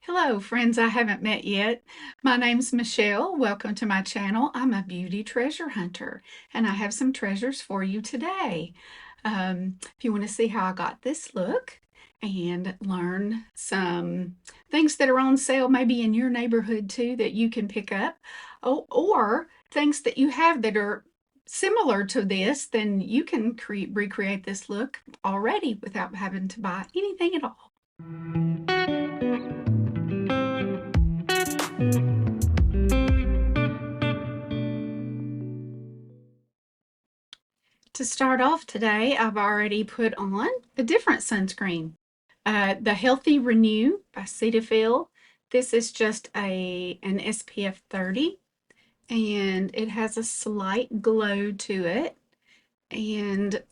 Hello, friends I haven't met yet. My name's Michelle. Welcome to my channel. I'm a beauty treasure hunter, and I have some treasures for you today. If you want to see how I got this look and learn some things that are on sale maybe in your neighborhood too that you can pick up, or things that you have that are similar to this, then you can recreate this look already without having to buy anything at all. To start off today, I've already put on a different sunscreen. The Healthy Renew by Cetaphil. This is just an SPF 30, and it has a slight glow to it. And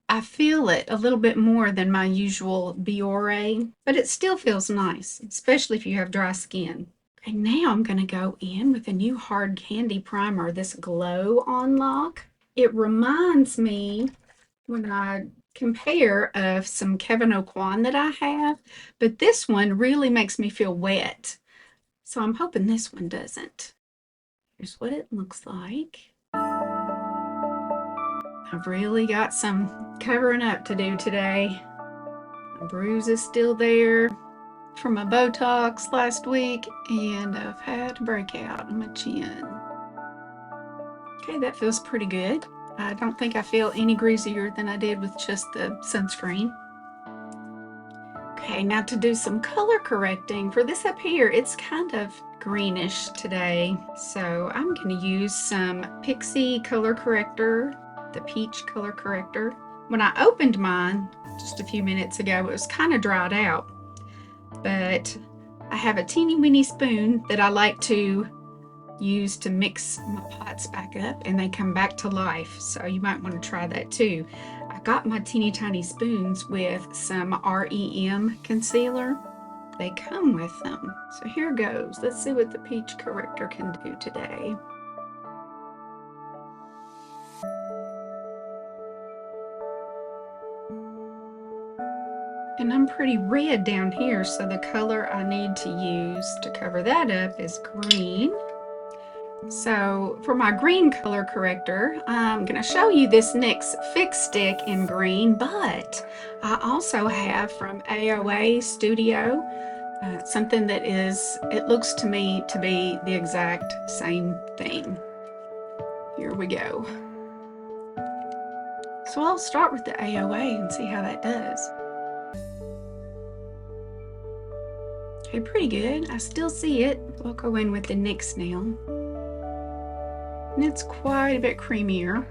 I feel it a little bit more than my usual Biore, but it still feels nice, especially if you have dry skin. And now I'm going to go in with a new Hard Candy Primer, this Glow On Lock. It reminds me when I compare of some Kevyn Aucoin that I have, but this one really makes me feel wet. So I'm hoping this one doesn't. Here's what it looks like. I've really got some covering up to do today. My bruise is still there from my Botox last week, and I've had a breakout on my chin. Okay, that feels pretty good. I don't think I feel any greasier than I did with just the sunscreen. Okay, now to do some color correcting. For this up here, it's kind of greenish today. So I'm going to use some Pixi color corrector, the peach color corrector. When I opened mine just a few minutes ago, it was kind of dried out. But I have a teeny weeny spoon that I like to use to mix my pots back up, and they come back to life. So you might want to try that too. I got my teeny tiny spoons with some REM concealer. They come with them. So here goes. Let's see what the peach corrector can do today. And I'm pretty red down here, so the color I need to use to cover that up is green. So for my green color corrector, I'm going to show you this NYX Fix Stick in green, but I also have from AOA Studio something that it looks to me to be the exact same thing. Here we go. So I'll start with the AOA and see how that does. Okay, pretty good. I still see it. We'll go in with the NYX now. And it's quite a bit creamier.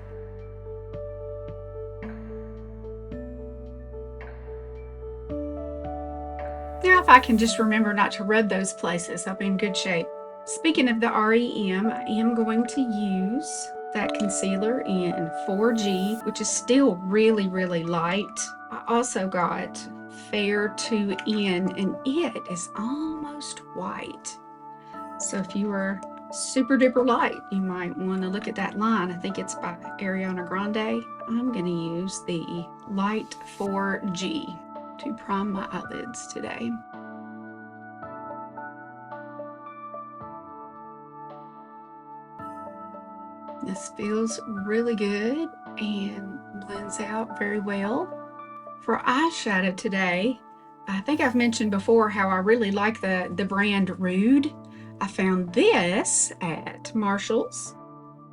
Now, if I can just remember not to rub those places, I'll be in good shape. Speaking of the REM, I am going to use that concealer in 4G, which is still really, really light. I also got Fair 2N, and it is almost white. So if you are super duper light, you might want to look at that line. I think it's by Ariana Grande. I'm going to use the light 4G to prime my eyelids today. This feels really good and blends out very well. For eyeshadow today, I think I've mentioned before how I really like the brand Rude. I found this at Marshall's,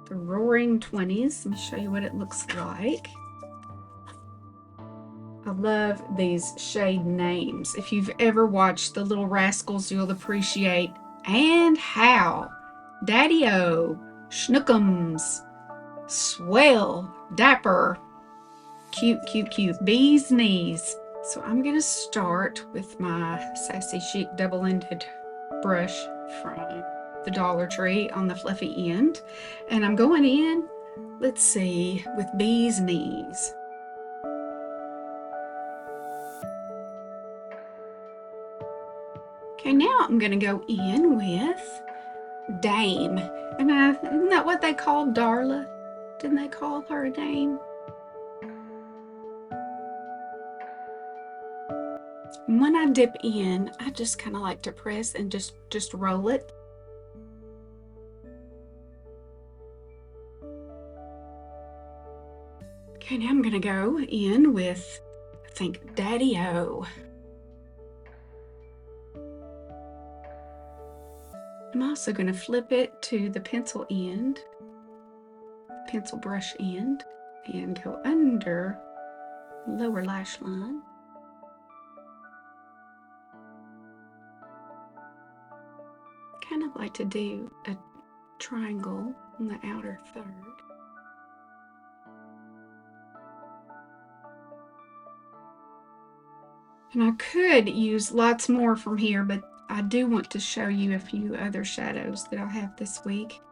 the Roaring 20s. Let me show you what it looks like. I love these shade names. If you've ever watched The Little Rascals, you'll appreciate And How, Daddy-O, Schnookums, Swell, Dapper, cute, cute, cute, Bee's Knees. So I'm gonna start with my Sassy Chic double-ended brush from the Dollar Tree on the fluffy end. And I'm going in, let's see, with Bee's Knees. Okay, now I'm going to go in with Dame. And isn't that what they called Darla? Didn't they call her a dame? When I dip in, I just kind of like to press and just roll it. Okay, now I'm gonna go in with, I think, Daddy-O. I'm also gonna flip it to the pencil end, pencil brush end, and go under lower lash line. Kind of like to do a triangle on the outer third. And I could use lots more from here, but I do want to show you a few other shadows that I have this week.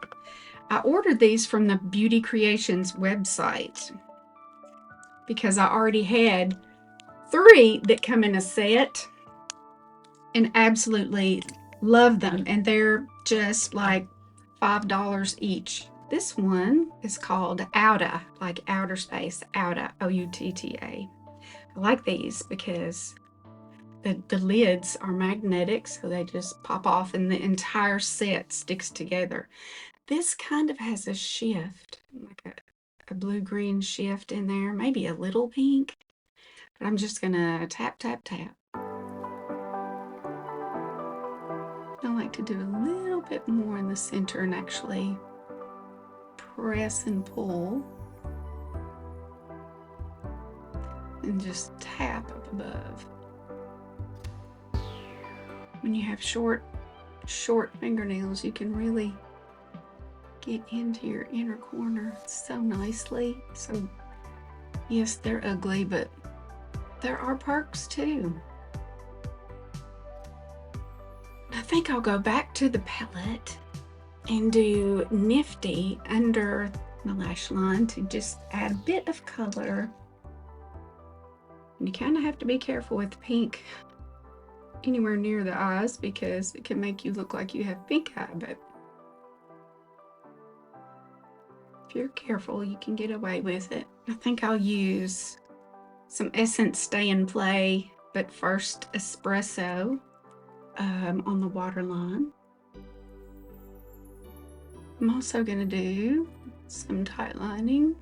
I ordered these from the Beauty Creations website because I already had 3 that come in a set and absolutely love them. And they're just like $5 each. This one is called Outa, like outer space, Outa, O-U-T-T-A. I like these because the lids are magnetic, so they just pop off and the entire set sticks together. This kind of has a shift, like a blue-green shift in there, maybe a little pink, but I'm just gonna tap, tap, tap. I like to do a little bit more in the center and actually press and pull and just tap up above. When you have short fingernails, you can really get into your inner corner so nicely. So yes, they're ugly, but there are perks too. I think I'll go back to the palette and do Nifty under my lash line to just add a bit of color. And you kind of have to be careful with pink anywhere near the eyes because it can make you look like you have pink eye, but if you're careful, you can get away with it. I think I'll use some Essence Stay and Play, but first Espresso on the waterline. I'm also going to do some tight lining.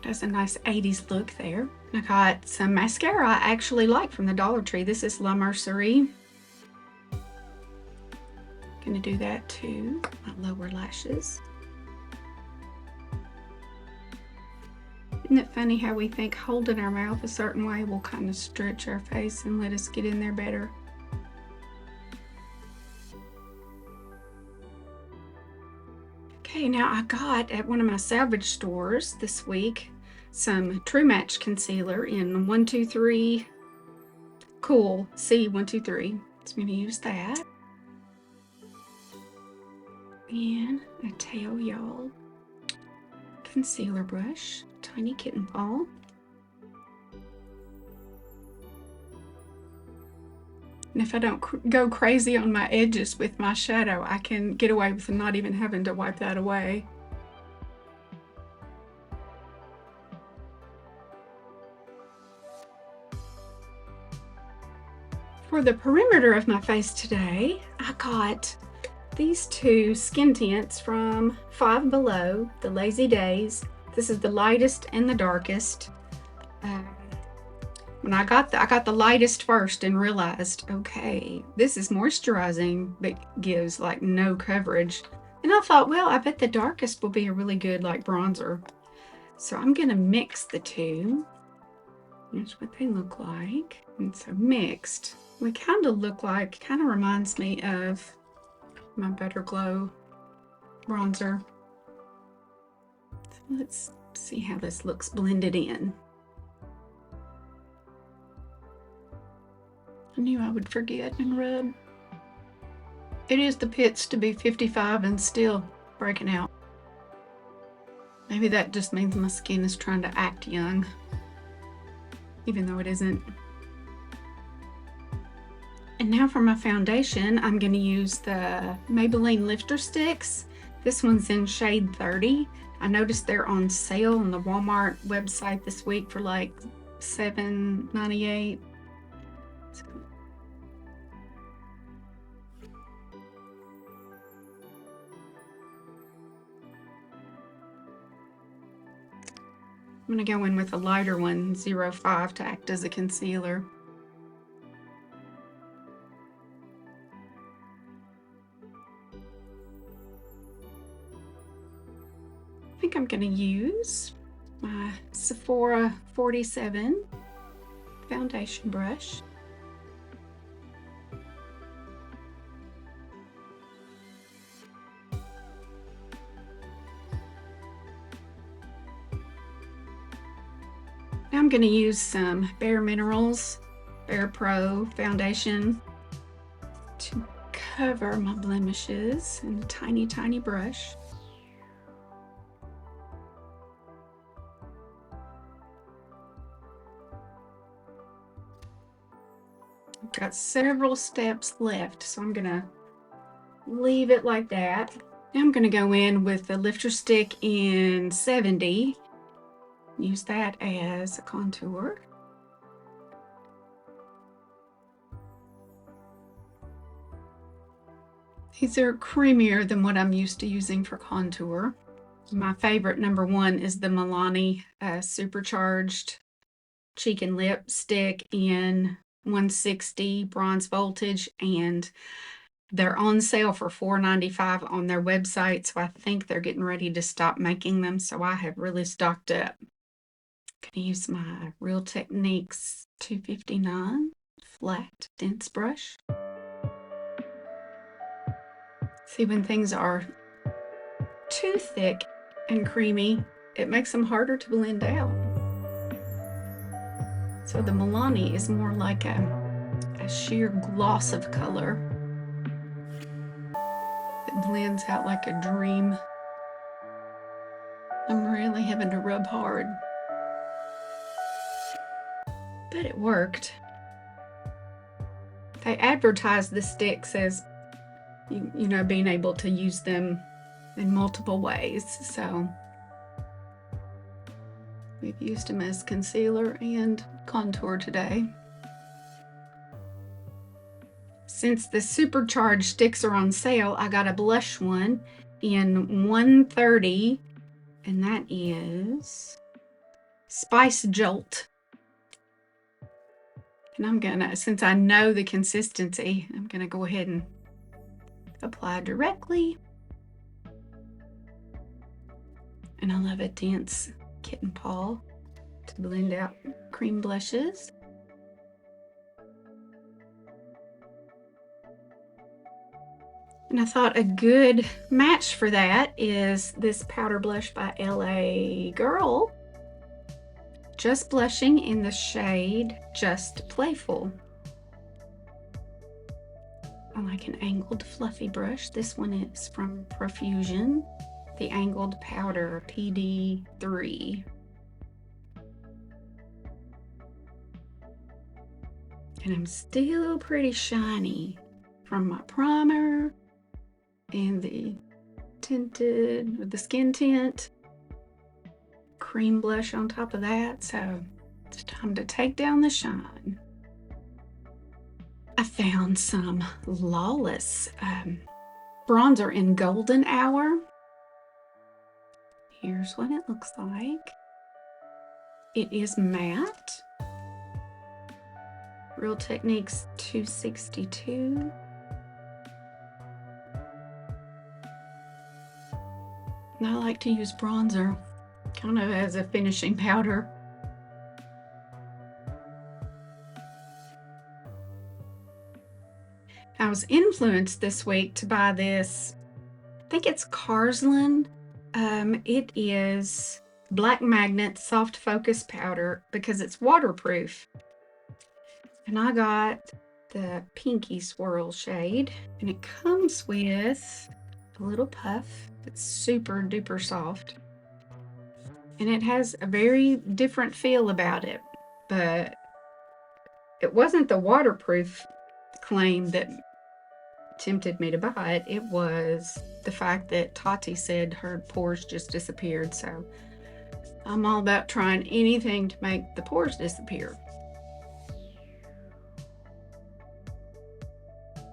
Does a nice 80s look there. I got some mascara I actually like from the Dollar Tree. This is La Mercerie. Gonna do that to my lower lashes. Isn't it funny how we think holding our mouth a certain way will kind of stretch our face and let us get in there better? Okay, now I got at one of my salvage stores this week some True Match concealer in 123 Cool C123. So I'm going to use that. And a Tao Y'all concealer brush, tiny kitten paw. And if I don't go crazy on my edges with my shadow, I can get away with not even having to wipe that away. For the perimeter of my face today, I got these 2 skin tints from Five Below, the Lazy Days. This is the lightest and the darkest. When I got the lightest first and realized, okay, this is moisturizing but gives like no coverage. And I thought, well, I bet the darkest will be a really good like bronzer. So I'm gonna mix the 2. That's what they look like. And so mixed, we kind of look like, kind of reminds me of my Better Glow bronzer. So let's see how this looks blended in. I knew I would forget and rub. It is the pits to be 55 and still breaking out. Maybe that just means my skin is trying to act young, even though it isn't. And now for my foundation, I'm going to use the Maybelline Lifter Sticks. This one's in shade 30. I noticed they're on sale on the Walmart website this week for like $7.98. So I'm going to go in with a lighter one, 05, to act as a concealer. I think I'm going to use my Sephora 47 foundation brush. Now I'm going to use some Bare Minerals Bare Pro foundation to cover my blemishes in a tiny, tiny brush. I've got several steps left, so I'm going to leave it like that. Now I'm going to go in with the lifter stick in 70. Use that as a contour. These are creamier than what I'm used to using for contour. My favorite, number one, is the Milani Supercharged Cheek and Lip Stick in 160 bronze voltage, and they're on sale for $4.95 on their website, so I think they're getting ready to stop making them, so I have really stocked up. I'm going to use my Real Techniques 259 flat dense brush. See, when things are too thick and creamy, it makes them harder to blend out. So the Milani is more like a sheer gloss of color that blends out like a dream. I'm really having to rub hard, but it worked. They advertise the sticks as, you know, being able to use them in multiple ways. So we've used them as concealer and contour today. Since the Supercharged sticks are on sale, I got a blush one in 130, and that is Spice Jolt. And I'm gonna, since I know the consistency, I'm gonna go ahead and apply directly. And I love a dense kitten paw to blend out cream blushes. And I thought a good match for that is this powder blush by LA Girl, Just Blushing, in the shade Just Playful. I like an angled fluffy brush. This one is from Profusion, the angled powder PD3. And I'm still pretty shiny from my primer and the skin tint cream blush on top of that. So it's time to take down the shine. I found some Lawless bronzer in Golden Hour. Here's what it looks like. It is matte. Real Techniques 262. And I like to use bronzer kind of as a finishing powder. I was influenced this week to buy this, I think it's Carsland. It is Black Magnet Soft Focus Powder because it's waterproof. And I got the Pinky Swirl shade, and it comes with a little puff that's super duper soft. And it has a very different feel about it, but it wasn't the waterproof claim that tempted me to buy it. It was the fact that Tati said her pores just disappeared. So I'm all about trying anything to make the pores disappear.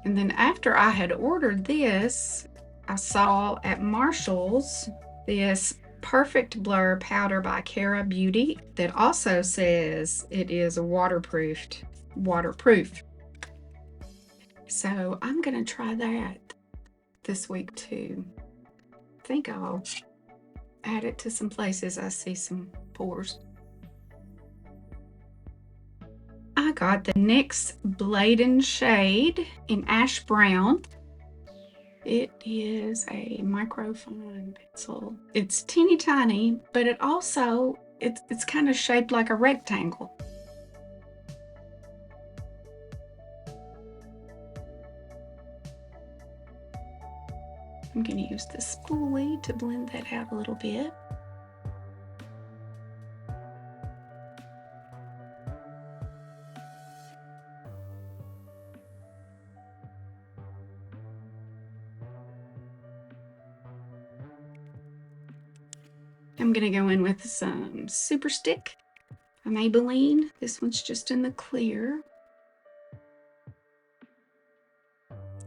And then after I had ordered this, I saw at Marshall's this Perfect Blur Powder by Cara Beauty that also says it is waterproof. So I'm gonna try that this week too. I think I'll add it to some places I see some pores. I got the NYX Blade & Shade in Ash Brown. It is a microfine pencil. It's teeny tiny, but it also, it's kind of shaped like a rectangle. I'm going to use the spoolie to blend that out a little bit. I'm going to go in with some Super Stick from Maybelline. This one's just in the clear.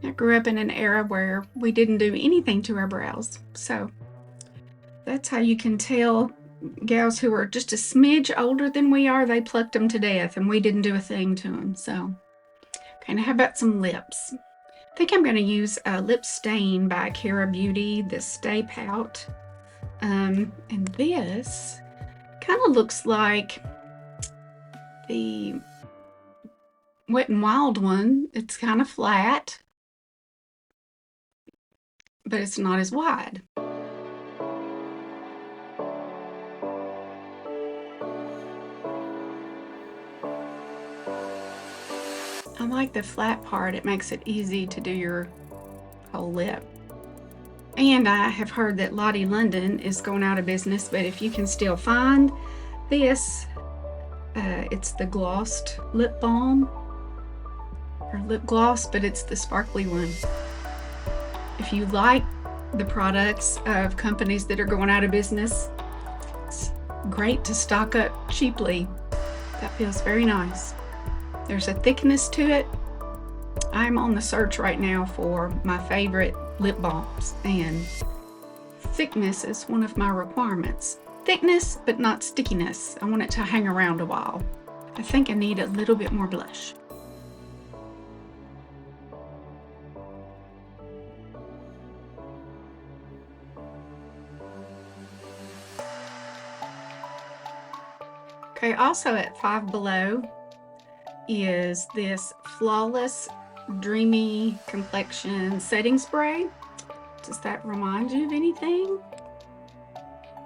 I grew up in an era where we didn't do anything to our brows, so that's how you can tell gals who are just a smidge older than we are, they plucked them to death and we didn't do a thing to them. So, okay, now how about some lips? I think I'm going to use a Lip Stain by Cara Beauty, the Stay Pout. And this kind of looks like the Wet n Wild one. It's kind of flat, but it's not as wide. I like the flat part. It makes it easy to do your whole lip. And I have heard that Lottie London is going out of business, but if you can still find this, it's the glossed lip balm, or lip gloss, but it's the sparkly one. If you like the products of companies that are going out of business, it's great to stock up cheaply. That feels very nice. There's a thickness to it. I'm on the search right now for my favorite lip balms, and thickness is one of my requirements. Thickness, but not stickiness. I want it to hang around a while. I think I need a little bit more blush. Okay, also at Five Below is this Flawless Dreamy Complexion Setting Spray. Does that remind you of anything?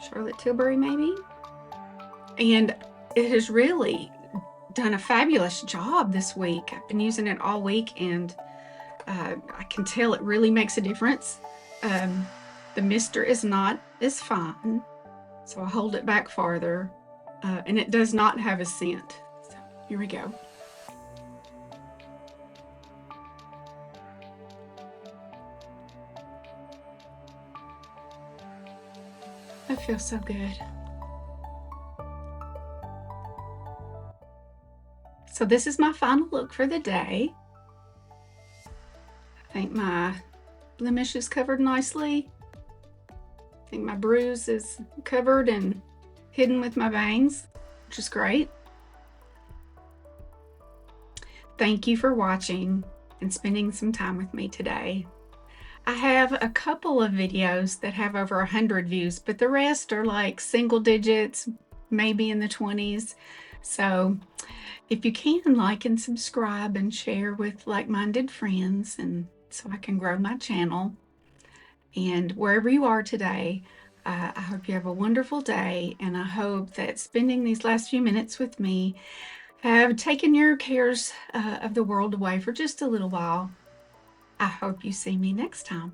Charlotte Tilbury, maybe? And it has really done a fabulous job this week. I've been using it all week, and I can tell it really makes a difference. The mister is not as fine, so I hold it back farther, and it does not have a scent. So here we go. That feels so good. So this is my final look for the day. I think my blemish is covered nicely. I think my bruise is covered and hidden with my bangs, which is great. Thank you for watching and spending some time with me today. I have a couple of videos that have over 100 views, but the rest are like single digits, maybe in the 20s. So if you can, like and subscribe and share with like-minded friends, and so I can grow my channel. And wherever you are today, I hope you have a wonderful day, and I hope that spending these last few minutes with me have taken your cares of the world away for just a little while. I hope you see me next time.